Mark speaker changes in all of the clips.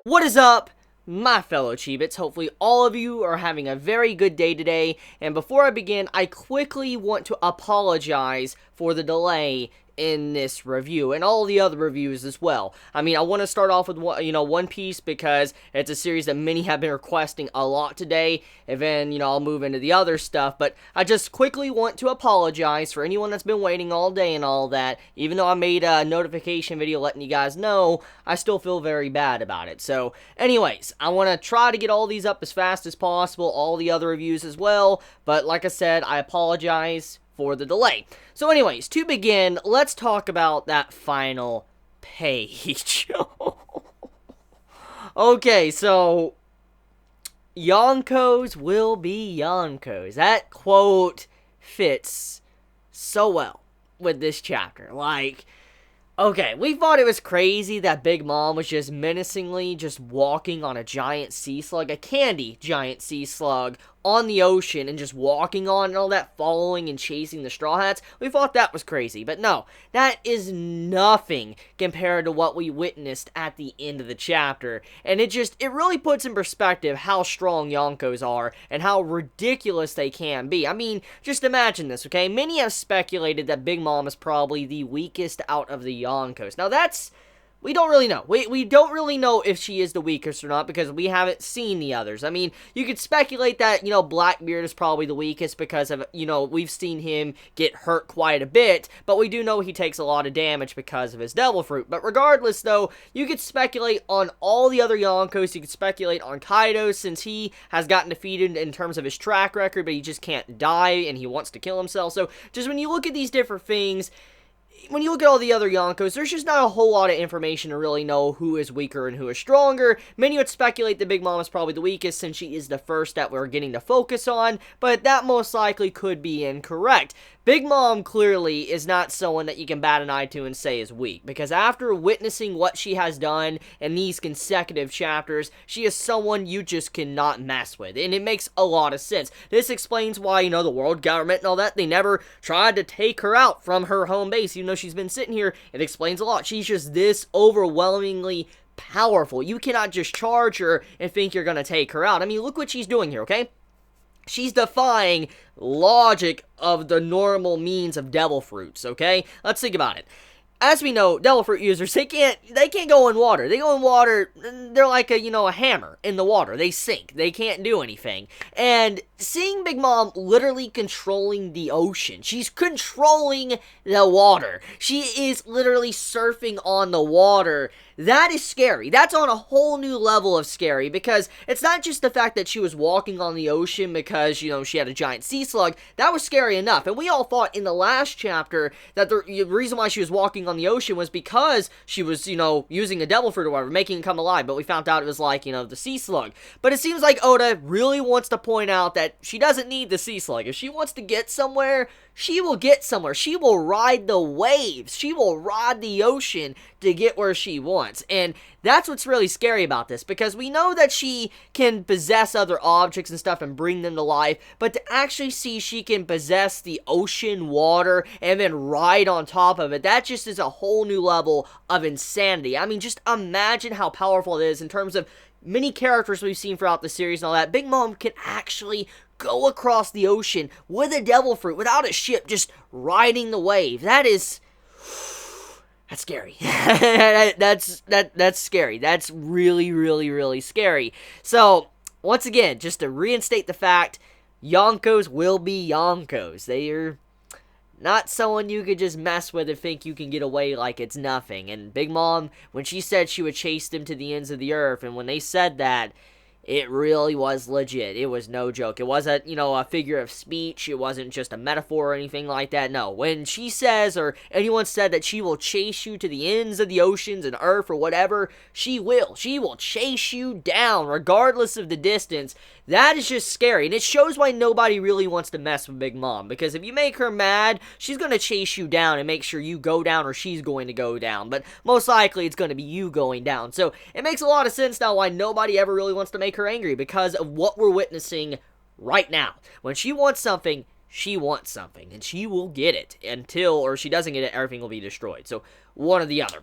Speaker 1: What is up, my fellow Chibits? Hopefully all of you are having a very good day today, and before I begin, I quickly want to apologize for the delay in this review, and all the other reviews as well. I mean, I want to start off with, One Piece, because it's a series that many have been requesting a lot today, and then, I'll move into the other stuff, but I just quickly want to apologize for anyone that's been waiting all day and all that. Even though I made a notification video letting you guys know, I still feel very bad about it. So, anyways, I want to try to get all these up as fast as possible, all the other reviews as well, but like I said, I apologize for the delay. So anyways, to begin, let's talk about that final page. Okay, so Yonkos will be Yonkos. That quote fits so well with this chapter. Like, okay, we thought it was crazy that Big Mom was just menacingly just walking on a giant sea slug, a candy giant sea slug, on the ocean and just walking on and all that, following and chasing the Straw Hats. We thought that was crazy, but no, that is nothing compared to what we witnessed at the end of the chapter, and it really puts in perspective how strong Yonkos are and how ridiculous they can be. I mean, just imagine this, okay? Many have speculated that Big Mom is probably the weakest out of the Yonkos. Now we don't really know. We don't really know if she is the weakest or not because we haven't seen the others. I mean, you could speculate that, Blackbeard is probably the weakest because of, we've seen him get hurt quite a bit, but we do know he takes a lot of damage because of his Devil Fruit. But regardless, though, you could speculate on all the other Yonkos. You could speculate on Kaido since he has gotten defeated in terms of his track record, but he just can't die and he wants to kill himself. So, just when you look at these different things, when you look at all the other Yonkos, there's just not a whole lot of information to really know who is weaker and who is stronger. Many would speculate that Big Mom is probably the weakest since she is the first that we're getting to focus on, but that most likely could be incorrect. Big Mom clearly is not someone that you can bat an eye to and say is weak, because after witnessing what she has done in these consecutive chapters, she is someone you just cannot mess with, and it makes a lot of sense. This explains why, the world government and all that, they never tried to take her out from her home base, even though she's been sitting here. It explains a lot. She's just this overwhelmingly powerful. You cannot just charge her and think you're gonna take her out. I mean, look what she's doing here, okay? She's defying logic of the normal means of Devil Fruits, okay? Let's think about it. As we know, Devil Fruit users, they can't go in water. They go in water, they're like a hammer in the water. They sink. They can't do anything. And seeing Big Mom literally controlling the ocean. She's controlling the water. She is literally surfing on the water. That is scary. That's on a whole new level of scary, because it's not just the fact that she was walking on the ocean because, she had a giant sea slug. That was scary enough. And we all thought in the last chapter that the reason why she was walking on the ocean was because she was, using a Devil Fruit or whatever, making it come alive. But we found out it was like, the sea slug. But it seems like Oda really wants to point out that she doesn't need the sea slug. If she wants to get somewhere, she will get somewhere. She will ride the waves. She will ride the ocean to get where she wants. And that's what's really scary about this, because we know that she can possess other objects and stuff and bring them to life, but to actually see she can possess the ocean water and then ride on top of it, that just is a whole new level of insanity. I mean, just imagine how powerful it is in terms of many characters we've seen throughout the series and all that. Big Mom can actually go across the ocean with a Devil Fruit without a ship, just riding the wave. That's scary. That's scary. That's really, really, really scary. So, once again, just to reinstate the fact, Yonkos will be Yonkos. They are not someone you could just mess with and think you can get away like it's nothing. And Big Mom, when she said she would chase them to the ends of the earth, and when they said that, it really was legit. It was no joke. It wasn't, a figure of speech. It wasn't just a metaphor or anything like that. No. When she says, or anyone said that she will chase you to the ends of the oceans and earth or whatever, she will. She will chase you down regardless of the distance. That is just scary. And it shows why nobody really wants to mess with Big Mom. Because if you make her mad, she's going to chase you down and make sure you go down, or she's going to go down. But most likely it's going to be you going down. So it makes a lot of sense now why nobody ever really wants to make her angry, because of what we're witnessing right now. When she wants something, and she will get it or she doesn't get it, everything will be destroyed. So one or the other.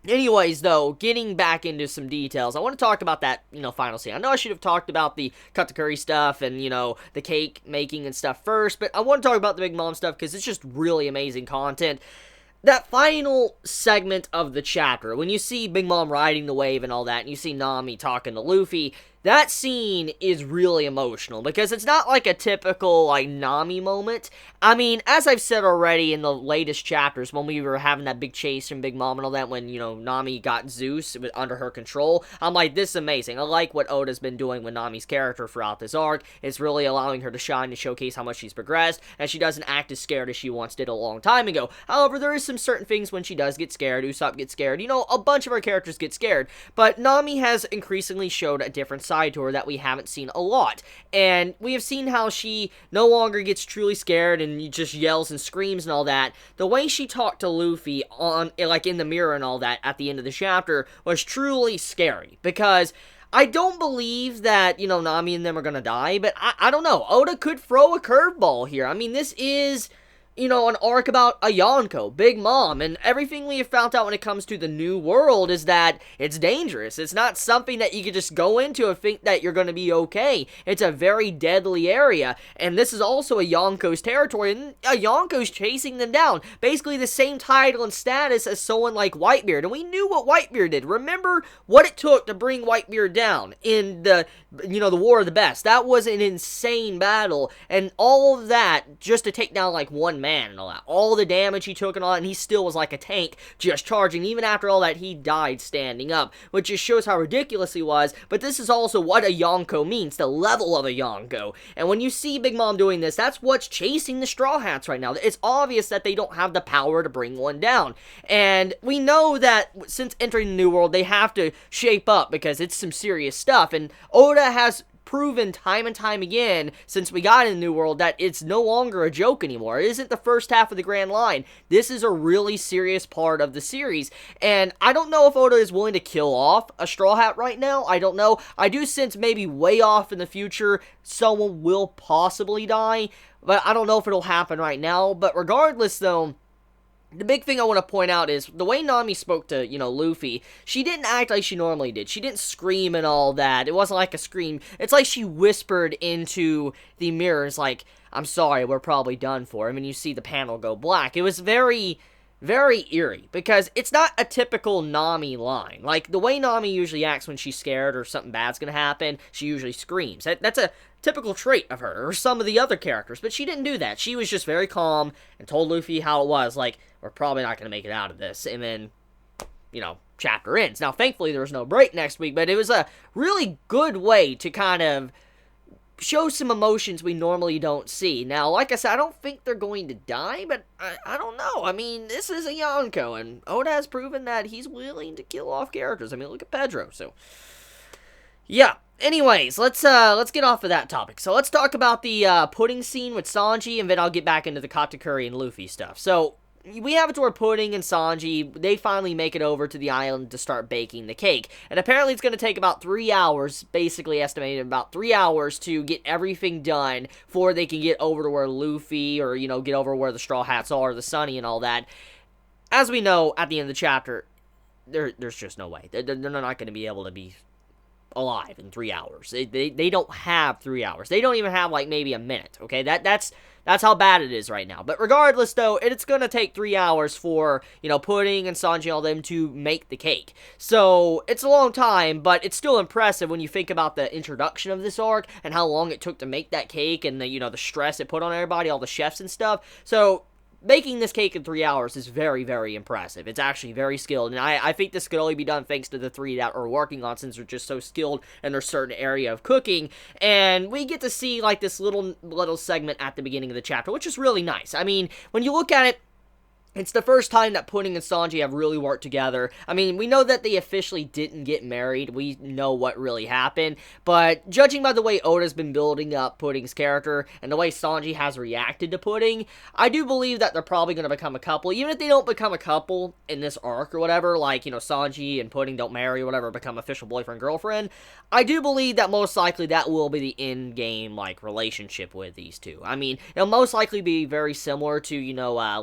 Speaker 1: Anyways, though, getting back into some details, I want to talk about that, final scene. I know I should have talked about the cut the curry stuff and, the cake making and stuff first, but I want to talk about the Big Mom stuff because it's just really amazing content. That final segment of the chapter, when you see Big Mom riding the wave and all that, and you see Nami talking to Luffy, that scene is really emotional, because it's not like a typical, Nami moment. I mean, as I've said already in the latest chapters, when we were having that big chase from Big Mom and all that, when, Nami got Zeus under her control, I'm like, this is amazing. I like what Oda's been doing with Nami's character throughout this arc. It's really allowing her to shine and showcase how much she's progressed, and she doesn't act as scared as she once did a long time ago. However, there is some certain things when she does get scared. Usopp gets scared. A bunch of our characters get scared, but Nami has increasingly showed a different side to her that we haven't seen a lot. And we have seen how she no longer gets truly scared and just yells and screams and all that. The way she talked to Luffy in the mirror and all that at the end of the chapter was truly scary, because I don't believe that, Nami and them are gonna die, but I don't know. Oda could throw a curveball here. I mean, this is, an arc about a Yonko, Big Mom, and everything we have found out when it comes to the new world is that it's dangerous. It's not something that you can just go into and think that you're going to be okay. It's a very deadly area, and this is also a Yonko's territory, and a Yonko's chasing them down. Basically the same title and status as someone like Whitebeard, and we knew what Whitebeard did. Remember what it took to bring Whitebeard down in the War of the Best. That was an insane battle, and all of that just to take down one man and all that. All the damage he took and all that, and he still was like a tank just charging. Even after all that, he died standing up, which just shows how ridiculous he was. But this is also what a Yonko means, the level of a Yonko. And when you see Big Mom doing this, that's what's chasing the Straw Hats right now. It's obvious that they don't have the power to bring one down. And we know that since entering the New World, they have to shape up, because it's some serious stuff. And Oda has proven time and time again since we got in the New World that it's no longer a joke anymore. It isn't the first half of the Grand Line. This is a really serious part of the series, and I don't know if Oda is willing to kill off a Straw Hat right now. I don't know. I do sense maybe way off in the future someone will possibly die, but I don't know if it'll happen right now. But regardless, though, the big thing I want to point out is the way Nami spoke to, Luffy. She didn't act like she normally did. She didn't scream and all that. It wasn't like a scream. It's like she whispered into the mirrors, like, I'm sorry, we're probably done for. I mean, you see the panel go black. It was very, very eerie, because it's not a typical Nami line. Like, the way Nami usually acts when she's scared or something bad's gonna happen, she usually screams. That's a typical trait of her, or some of the other characters, but she didn't do that. She was just very calm and told Luffy how it was, like, we're probably not going to make it out of this, and then, chapter ends. Now, thankfully, there was no break next week, but it was a really good way to kind of show some emotions we normally don't see. Now, like I said, I don't think they're going to die, but I don't know. I mean, this is a Yonko, and Oda has proven that he's willing to kill off characters. I mean, look at Pedro, so yeah. Anyways, let's get off of that topic. So let's talk about the pudding scene with Sanji, and then I'll get back into the Katakuri and Luffy stuff. So we have it to where Pudding and Sanji, they finally make it over to the island to start baking the cake. And apparently it's going to take about 3 hours, basically estimated about 3 hours, to get everything done before they can get over to where Luffy, or, get over where the Straw Hats are, the Sunny and all that. As we know, at the end of the chapter, there's just no way. They're not going to be able to be alive in 3 hours. They don't have 3 hours. They don't even have, maybe a minute, okay? That's how bad it is right now. But regardless, though, it's going to take 3 hours for, Pudding and Sanji and all them to make the cake. So, it's a long time, but it's still impressive when you think about the introduction of this arc and how long it took to make that cake, and the stress it put on everybody, all the chefs and stuff. So, making this cake in 3 hours is very, very impressive. It's actually very skilled, and I think this could only be done thanks to the three that are working on, since they're just so skilled in their certain area of cooking. And we get to see, this little segment at the beginning of the chapter, which is really nice. I mean, when you look at it, it's the first time that Pudding and Sanji have really worked together. I mean, we know that they officially didn't get married. We know what really happened. But judging by the way Oda's been building up Pudding's character and the way Sanji has reacted to Pudding, I do believe that they're probably going to become a couple. Even if they don't become a couple in this arc or whatever, Sanji and Pudding don't marry or whatever, become official boyfriend-girlfriend, I do believe that most likely that will be the in-game, relationship with these two. I mean, it'll most likely be very similar to,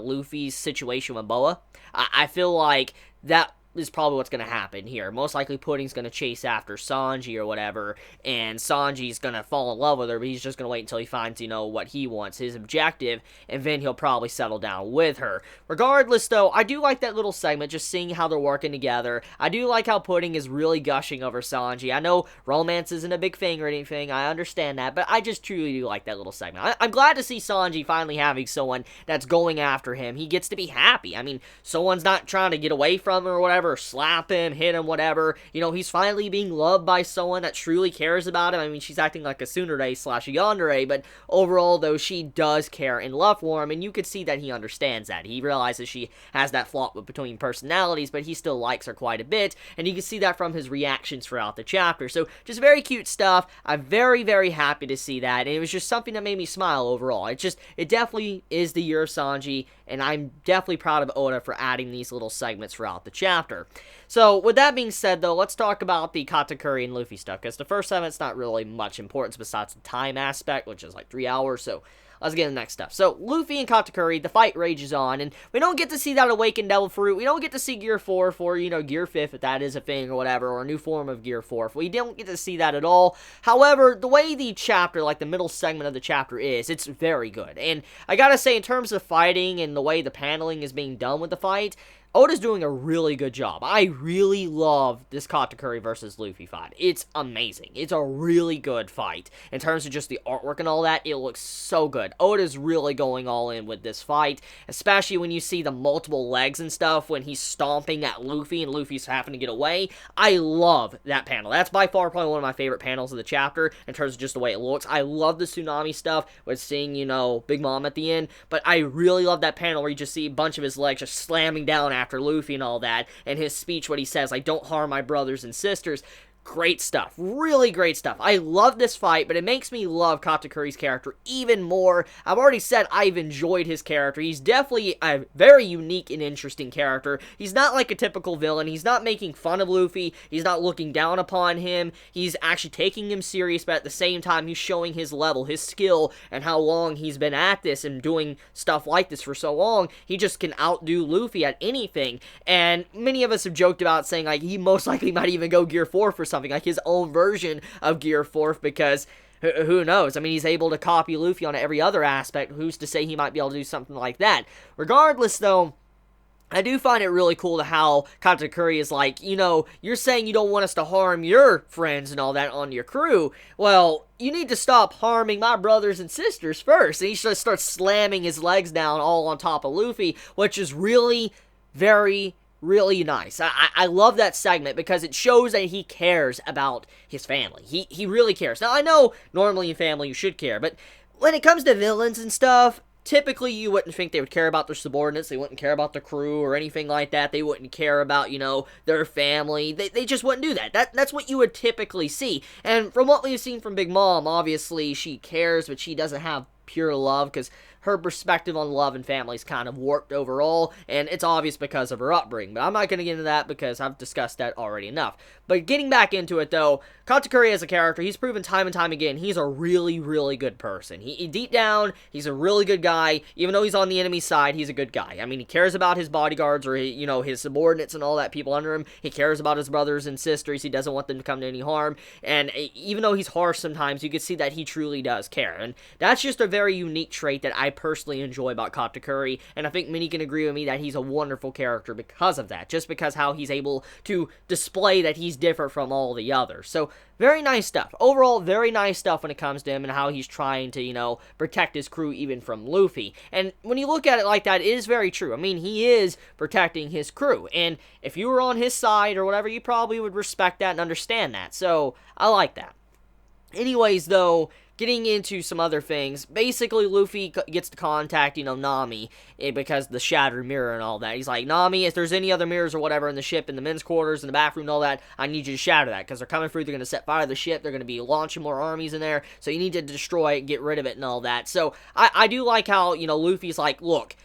Speaker 1: Luffy's situation with Boa. I feel like that is probably what's going to happen here. Most likely Pudding's going to chase after Sanji or whatever, and Sanji's going to fall in love with her, but he's just going to wait until he finds, what he wants, his objective, and then he'll probably settle down with her. Regardless, though, I do like that little segment, just seeing how they're working together. I do like how Pudding is really gushing over Sanji. I know romance isn't a big thing or anything, I understand that, but I just truly do like that little segment. I'm glad to see Sanji finally having someone that's going after him. He gets to be happy. I mean, someone's not trying to get away from him or whatever, slap him, hit him, whatever. He's finally being loved by someone that truly cares about him. I mean, she's acting like a tsundere / a yandere, but overall, though, she does care and love for him, and you could see that he understands that. He realizes she has that flaw between personalities, but he still likes her quite a bit, and you can see that from his reactions throughout the chapter. So, just very cute stuff. I'm very, very happy to see that, and it was just something that made me smile overall. It definitely is the year of Sanji, and I'm definitely proud of Oda for adding these little segments throughout the chapter. So, with that being said, though, let's talk about the Katakuri and Luffy stuff, because the first segment's not really much importance besides the time aspect, which is like 3 hours, so let's get to the next stuff. So, Luffy and Katakuri, the fight rages on, and we don't get to see that awakened Devil Fruit. We don't get to see Gear 4 for, Gear 5, if that is a thing or whatever, or a new form of Gear 4. We don't get to see that at all. However, the way the chapter, like the middle segment of the chapter is, it's very good. And I gotta say, in terms of fighting and the way the paneling is being done with the fight, Oda's doing a really good job. I really love this Katakuri versus Luffy fight. It's amazing. It's a really good fight. In terms of just the artwork and all that, it looks so good. Oda's really going all in with this fight, especially when you see the multiple legs and stuff when he's stomping at Luffy and Luffy's having to get away. I love that panel. That's by far probably one of my favorite panels of the chapter in terms of just the way it looks. I love the tsunami stuff with seeing, Big Mom at the end, but I really love that panel where you just see a bunch of his legs just slamming down after Luffy and all that, and his speech, what he says, like, don't harm my brothers and sisters. Great stuff. Really great stuff. I love this fight, but it makes me love Katakuri's character even more. I've already said I've enjoyed his character. He's definitely a very unique and interesting character. He's not like a typical villain. He's not making fun of Luffy. He's not looking down upon him. He's actually taking him serious, but at the same time, he's showing his level, his skill, and how long he's been at this and doing stuff like this for so long. He just can outdo Luffy at anything, and many of us have joked about saying, like, he most likely might even go Gear 4 for something, like his own version of Gear 4, because who knows? I mean, he's able to copy Luffy on every other aspect. Who's to say he might be able to do something like that? Regardless, though, I do find it really cool to how Katakuri is like, you're saying you don't want us to harm your friends and all that on your crew. Well, you need to stop harming my brothers and sisters first. And he just starts slamming his legs down all on top of Luffy, which is really really nice. I love that segment because it shows that he cares about his family. He really cares. Now, I know normally in family you should care, but when it comes to villains and stuff, typically you wouldn't think they would care about their subordinates. They wouldn't care about the crew or anything like that. They wouldn't care about, their family. They just wouldn't do that. That's what you would typically see. And from what we've seen from Big Mom, obviously she cares, but she doesn't have pure love, because her perspective on love and family is kind of warped overall, and it's obvious because of her upbringing. But I'm not going to get into that because I've discussed that already enough. But getting back into it, though, Katakuri as a character, he's proven time and time again he's a really, really good person. He deep down, he's a really good guy. Even though he's on the enemy side, he's a good guy. I mean, he cares about his bodyguards or, his subordinates and all that, people under him. He cares about his brothers and sisters. He doesn't want them to come to any harm. And even though he's harsh sometimes, you can see that he truly does care. And that's just a very unique trait that I personally enjoy about Katakuri, and I think many can agree with me that he's a wonderful character because of that, just because how he's able to display that he's different from all the others. So, very nice stuff. Overall, very nice stuff when it comes to him and how he's trying to, protect his crew even from Luffy. And when you look at it like that, it is very true. I mean, he is protecting his crew, and if you were on his side or whatever, you probably would respect that and understand that. So, I like that. Anyways, though, getting into some other things, basically Luffy gets to contact, Nami, because the shattered mirror and all that. He's like, Nami, if there's any other mirrors or whatever in the ship, in the men's quarters, in the bathroom and all that, I need you to shatter that, because they're coming through, they're going to set fire to the ship, they're going to be launching more armies in there, so you need to destroy it, get rid of it and all that. So, I do like how, Luffy's like, look,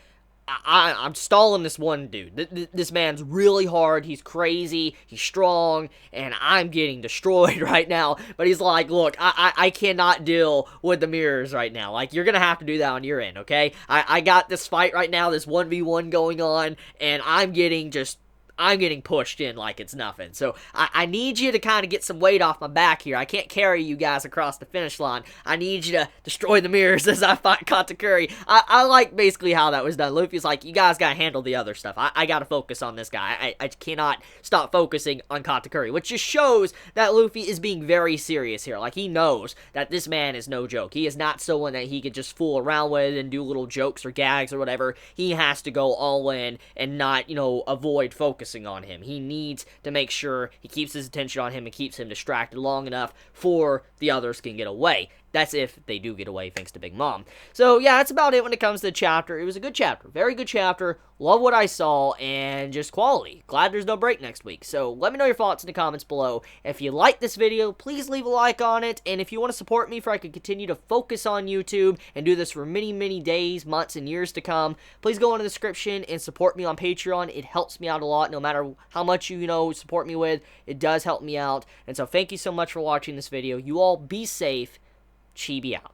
Speaker 1: I'm stalling this one dude. This man's really hard. He's crazy. He's strong. And I'm getting destroyed right now. But he's like, look, I cannot deal with the mirrors right now. Like, you're going to have to do that on your end, okay? I got this fight right now, this 1v1 going on. And I'm getting just I'm getting pushed in like it's nothing. So I need you to kind of get some weight off my back here. I can't carry you guys across the finish line. I need you to destroy the mirrors as I fight Katakuri. I like basically how that was done. Luffy's like, you guys gotta handle the other stuff. I gotta focus on this guy. I cannot stop focusing on Katakuri, which just shows that Luffy is being very serious here. Like, he knows that this man is no joke. He is not someone that he could just fool around with and do little jokes or gags or whatever. He has to go all in and not, avoid focusing on him. He needs to make sure he keeps his attention on him and keeps him distracted long enough for the others can get away. That's if they do get away thanks to Big Mom. So, yeah, that's about it when it comes to the chapter. It was a good chapter. Very good chapter. Love what I saw, and just quality. Glad there's no break next week. So, let me know your thoughts in the comments below. If you like this video, please leave a like on it. And if you want to support me for I can continue to focus on YouTube and do this for many, many days, months, and years to come, please go in the description and support me on Patreon. It helps me out a lot. No matter how much you support me with, it does help me out. And so, thank you so much for watching this video. You all be safe. Chibi out.